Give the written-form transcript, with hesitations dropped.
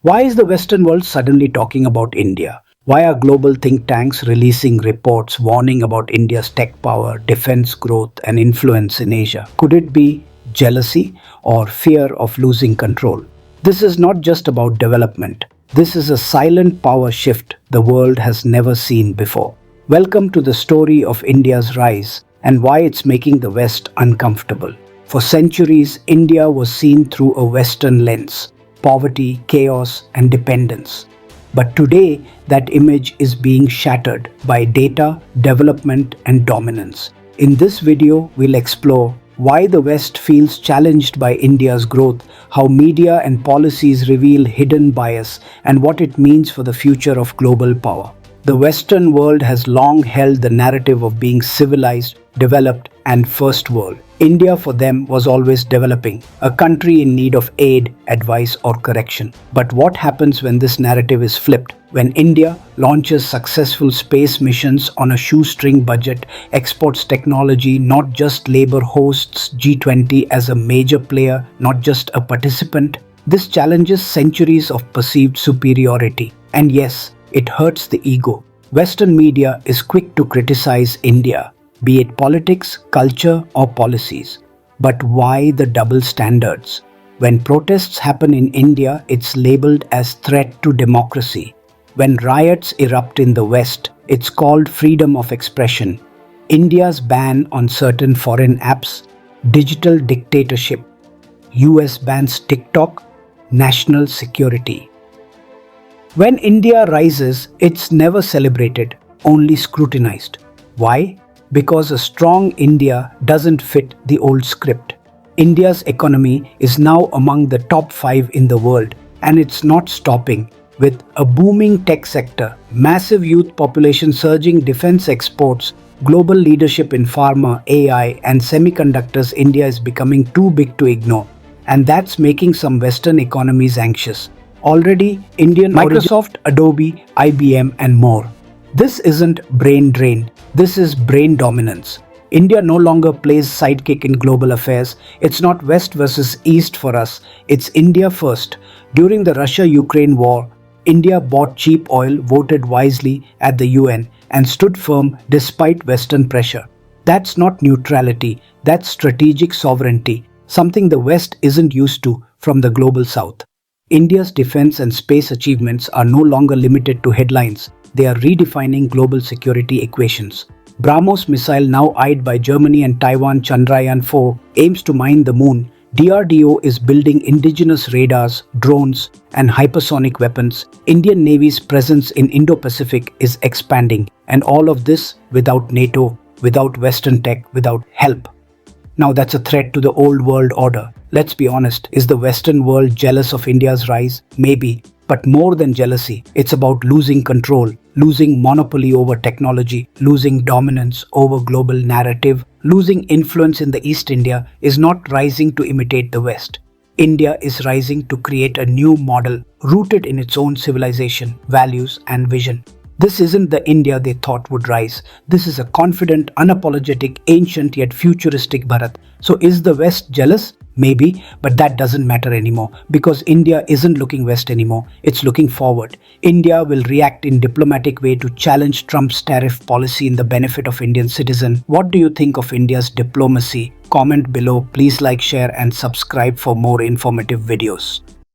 Why is the Western world suddenly talking about India? Why are global think tanks releasing reports warning about India's tech power, defense growth, and influence in Asia? Could it be jealousy or fear of losing control? This is not just about development. This is a silent power shift the world has never seen before. Welcome to the story of India's rise and why it's making the West uncomfortable. For centuries, India was seen through a Western lens: poverty, chaos, and dependence. But today, that image is being shattered by data, development, and dominance. In this video, we'll explore why the West feels challenged by India's growth, how media and policies reveal hidden bias, and what it means for the future of global power. The Western world has long held the narrative of being civilized, developed, and first world. India for them was always developing, a country in need of aid, advice, or correction. But what happens when this narrative is flipped? When India launches successful space missions on a shoestring budget, exports technology, not just labor, hosts G20 as a major player, not just a participant, this challenges centuries of perceived superiority. And yes, it hurts the ego. Western media is quick to criticize India, be it politics, culture, or policies. But why the double standards? When protests happen in India, it's labeled as threat to democracy. When riots erupt in the West, it's called freedom of expression. India's ban on certain foreign apps, digital dictatorship. US bans TikTok, national security. When India rises, it's never celebrated, only scrutinized. Why? Because a strong India doesn't fit the old script. India's economy is now among the top 5 in the world, and it's not stopping. With a booming tech sector, massive youth population, surging defense exports, global leadership in pharma, AI, and semiconductors, India is becoming too big to ignore. And that's making some Western economies anxious. Already, Indian Microsoft, Adobe, IBM, and more. This isn't brain drain, this is brain dominance. India no longer plays sidekick in global affairs. It's not West versus East for us, it's India first. During the Russia-Ukraine war, India bought cheap oil, voted wisely at the UN, and stood firm despite Western pressure. That's not neutrality, that's strategic sovereignty, something the West isn't used to from the global South. India's defense and space achievements are no longer limited to headlines. They are redefining global security equations. BrahMos missile, now eyed by Germany and Taiwan, Chandrayaan-4, aims to mine the moon. DRDO is building indigenous radars, drones, and hypersonic weapons. Indian Navy's presence in Indo-Pacific is expanding. And all of this without NATO, without Western tech, without help. Now that's a threat to the old world order. Let's be honest, is the Western world jealous of India's rise? Maybe. But more than jealousy, it's about losing control, losing monopoly over technology, losing dominance over global narrative, losing influence in the East. India is not rising to imitate the West. India is rising to create a new model rooted in its own civilization, values, and vision. This isn't the India they thought would rise. This is a confident, unapologetic, ancient yet futuristic Bharat. So is the West jealous? Maybe, but that doesn't matter anymore because India isn't looking west anymore, it's looking forward. India will react in diplomatic way to challenge Trump's tariff policy in the benefit of Indian citizen. What do you think of India's diplomacy? Comment below, please like, share and subscribe for more informative videos.